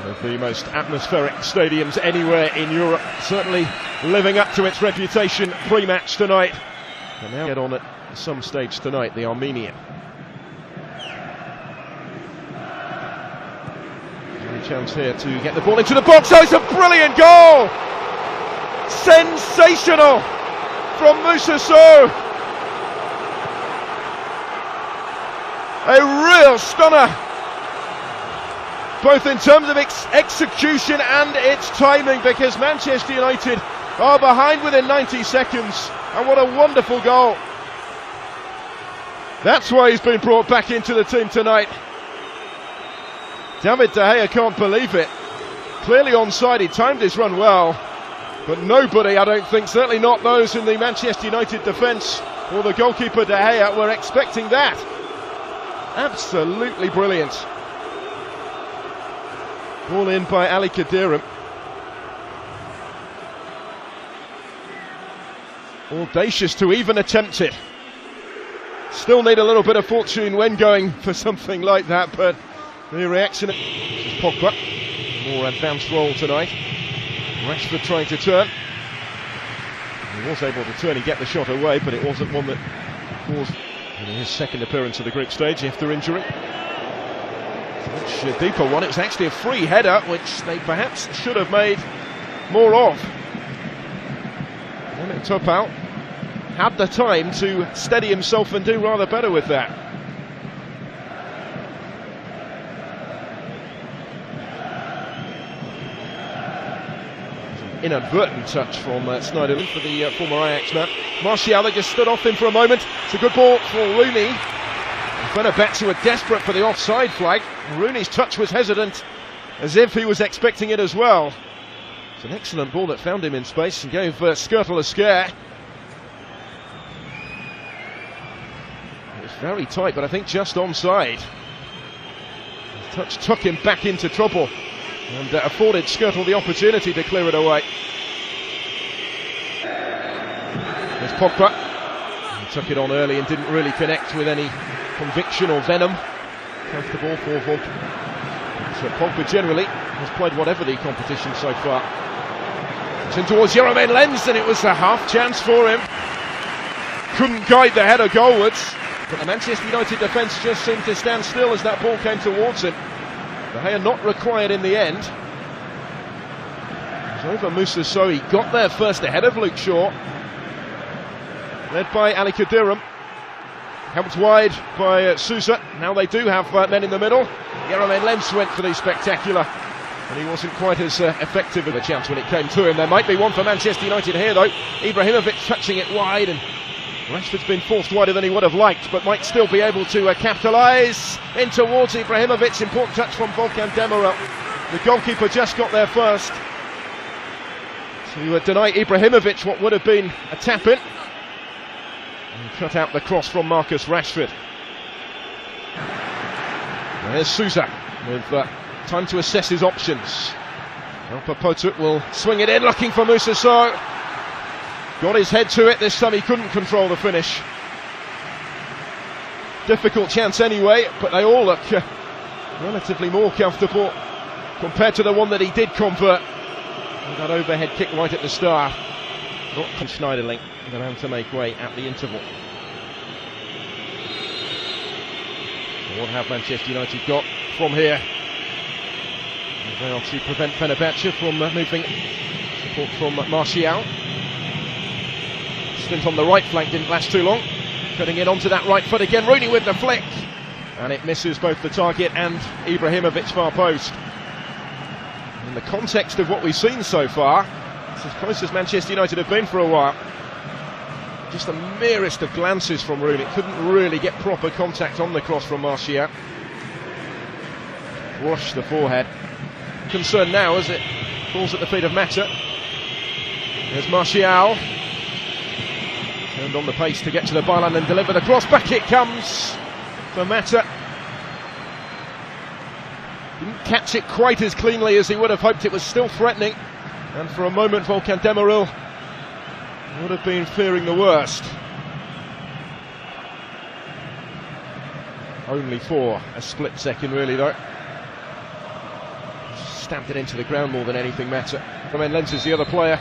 of the most atmospheric stadiums anywhere in Europe, certainly living up to its reputation pre-match tonight. And now get on at some stage tonight, the Armenian. Any chance here to get the ball into the box. Oh, it's a brilliant goal! Sensational from Moussa Sow. A real stunner, both in terms of execution and its timing, because Manchester United are behind within 90 seconds, and what a wonderful goal. That's why he's been brought back into the team tonight. David De Gea can't believe it. Clearly onside, he timed his run well, but nobody, I don't think, certainly not those in the Manchester United defence or the goalkeeper De Gea, were expecting that. Absolutely brilliant. Ball in by Ali Khadiram. Audacious to even attempt it. Still need a little bit of fortune when going for something like that, but the reaction. This is Pogba. More advanced role tonight. Rashford trying to turn. He was able to turn and get the shot away, but it wasn't one that caused his second appearance of the group stage after injury. Much deeper one. It was actually a free header, which they perhaps should have made more of. And Topal had the time to steady himself and do rather better with that. Inadvertent touch from Sneijderlin for the former Ajax man. Martial just stood off him for a moment. It's a good ball for Rooney. Fenerbahce were desperate for the offside flag. Rooney's touch was hesitant, as if he was expecting it as well. It's an excellent ball that found him in space and gave Skrtel a scare. It was very tight, but I think just onside. The touch took him back into trouble and afforded Skrtel the opportunity to clear it away. There's Pogba. He took it on early and didn't really connect with any conviction or venom. Comfortable for Volk. So Pogba generally has played whatever the competition so far. It's in towards Jeroen Lenz, and it was a half chance for him. Couldn't guide the header goalwards, but the Manchester United defence just seemed to stand still as that ball came towards him. De Gea not required in the end. It was over Moussa Sow. He got there first ahead of Luke Shaw. Led by Ali Khadiram. Helped wide by Sousa. Now they do have men in the middle. Jeroen Lenz went for the spectacular, and he wasn't quite as effective of a chance when it came to him. There might be one for Manchester United here though. Ibrahimovic touching it wide, and Rashford's been forced wider than he would have liked, but might still be able to capitalise in towards Ibrahimovic. Important touch from Volkan Demirel. The goalkeeper just got there first to deny Ibrahimovic what would have been a tap-in. And cut out the cross from Marcus Rashford. There's Sousa with time to assess his options. Alpa Potuk will swing it in, looking for Moussa Sow. Got his head to it, this time he couldn't control the finish. Difficult chance anyway, but they all look relatively more comfortable compared to the one that he did convert. And that overhead kick right at the start. Not Sneijderlin, but having to make way at the interval. What have Manchester United got from here? They to prevent Fenerbahce from moving. Support from Martial. Stint on the right flank didn't last too long. Cutting it onto that right foot again. Rooney with the flick. And it misses both the target and Ibrahimovic's far post. In the context of what we've seen so far, it's as close as Manchester United have been for a while. Just the merest of glances from Rooney. Couldn't really get proper contact on the cross from Martial. Wash the forehead. Concern now as it falls at the feet of Mata. There's Martial. Turned on the pace to get to the byline and deliver the cross. Back it comes for Mata. Didn't catch it quite as cleanly as he would have hoped. It was still threatening. And for a moment, Volkan Demirel would have been fearing the worst. Only for a split second, really, though. stamped it into the ground more than anything matter. Romain Lenz is the other player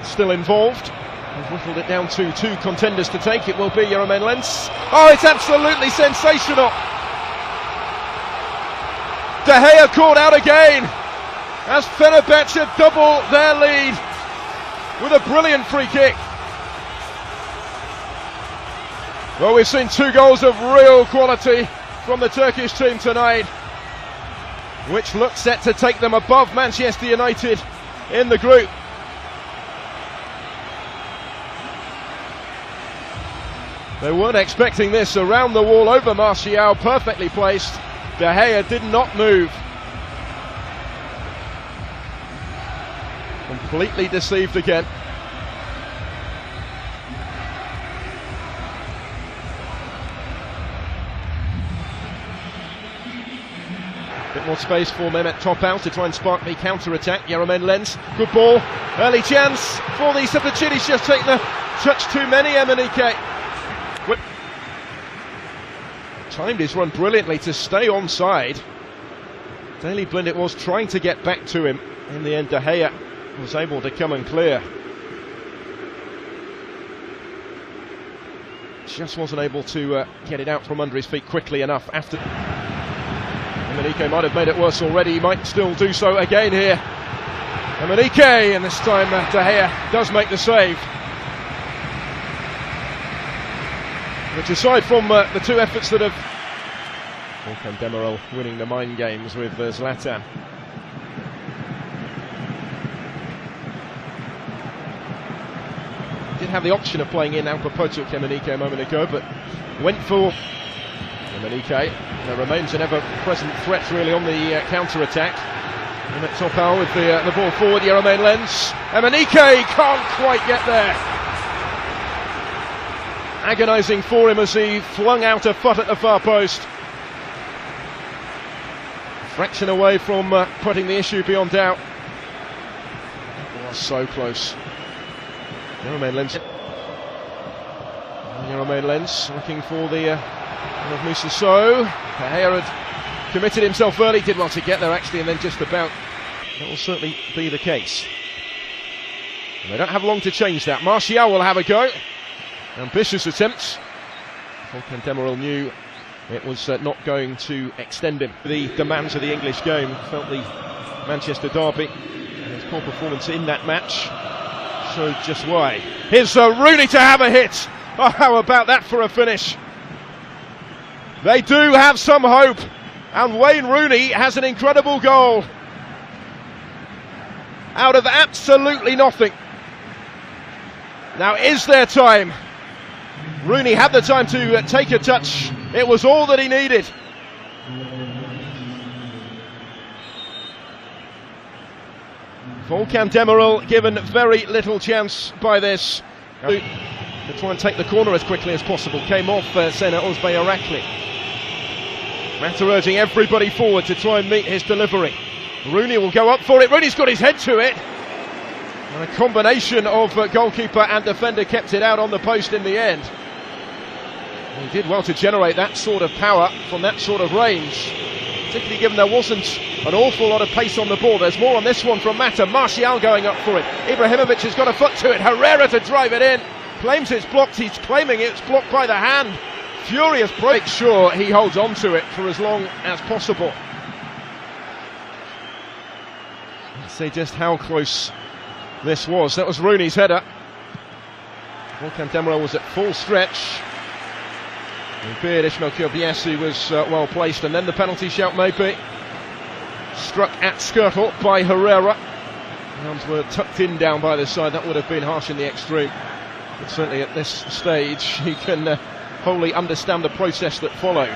still involved. We've whittled it down to 2 contenders to take. It will be Romain Lenz. Oh, it's absolutely sensational! De Gea caught out again as Fenerbahce double their lead with a brilliant free kick. Well, we've seen 2 goals of real quality from the Turkish team tonight, which looks set to take them above Manchester United in the group. They weren't expecting this. Around the wall over Martial, perfectly placed. De Gea did not move. Completely deceived again. Bit more space for Mehmet Topal to try and spark the counter-attack. Romain Lenz, good ball, early chance for the Sapachidis, just taken a touch too many. Emenike timed his run brilliantly to stay onside. Daley Blind it was trying to get back to him. In the end, De Gea was able to come and clear. Just wasn't able to get it out from under his feet quickly enough. After Emenike might have made it worse already, he might still do so again here. Emenike, and this time De Gea does make the save. Which, aside from the 2 efforts that have Volkan Demirel winning the mind games with Zlatan. Did have the option of playing in Alpa Potuk Emenike a moment ago, but went for Emenike. There remains an ever-present threat really on the counter-attack. Mehmet Topal with the ball forward. Romain Lenz. Emenike can't quite get there. Agonising for him as he flung out a foot at the far post. Fraction away from putting the issue beyond doubt. Oh, so close. Romain Lenz. Romain Lenz looking for the of Moussa Sow. De Gea had committed himself early, did well to get there actually, and then just about. That will certainly be the case. And they don't have long to change that. Martial will have a go. Ambitious attempts. Volkan Demirel knew it was not going to extend him. The demands of the English game, felt the Manchester derby and his poor performance in that match showed just why. Here's Rooney to have a hit. Oh, how about that for a finish? They do have some hope, and Wayne Rooney has an incredible goal out of absolutely nothing. Now, is there time? Rooney had the time to take a touch. It was all that he needed. Volkan Demirel given very little chance by this. To try and take the corner as quickly as possible. Came off Sena Ozbey Arakli. Mata urging everybody forward to try and meet his delivery. Rooney will go up for it. Rooney's got his head to it. And a combination of goalkeeper and defender kept it out on the post in the end. He did well to generate that sort of power from that sort of range, particularly given there wasn't an awful lot of pace on the ball. There's more on this one from Mata. Martial going up for it. Ibrahimovic has got a foot to it. Herrera to drive it in. Claims it's blocked. He's claiming it's blocked by the hand. Furious break. Sure, he holds on to it for as long as possible. Let's see just how close this was. That was Rooney's header. Volkan Demirel was at full stretch. Albeit Ismail Koulibaly was well placed, and then the penalty shout maybe. Struck at Skirtle by Herrera. The arms were tucked in down by the side. That would have been harsh in the extreme. But certainly at this stage, he can wholly understand the process that followed.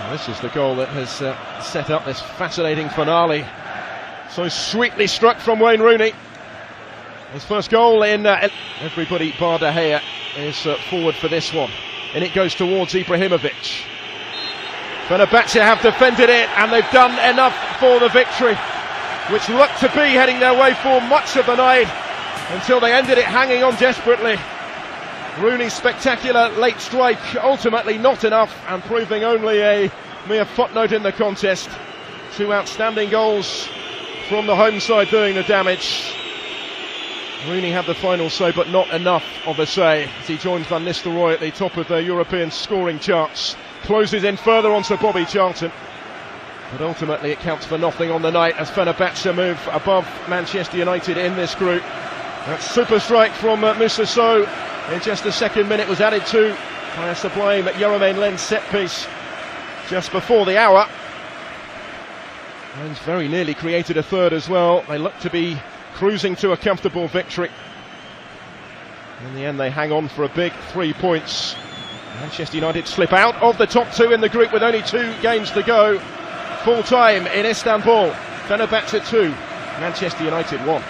And this is the goal that has set up this fascinating finale. So sweetly struck from Wayne Rooney. His first goal in everybody bar De Gea is forward for this one, and it goes towards Ibrahimovic. Fenerbahce have defended it, and they've done enough for the victory, which looked to be heading their way for much of the night until they ended it hanging on desperately. Rooney's spectacular late strike, ultimately not enough, and proving only a mere footnote in the contest. Two outstanding goals from the home side doing the damage. Rooney had the final say, but not enough of a say, as he joins Van Nistelrooy at the top of their European scoring charts. Closes in further onto Bobby Charlton, but ultimately it counts for nothing on the night as Fenerbahce move above Manchester United in this group. That super strike from Moussa Sow in just the second minute was added to by a sublime Jermaine Len's set piece just before the hour. Lens very nearly created a third as well. They look to be cruising to a comfortable victory. In the end they hang on for a big 3 points. Manchester United slip out of the top two in the group with only 2 games to go. Full time in Istanbul. Fenerbahce 2, Manchester United 1.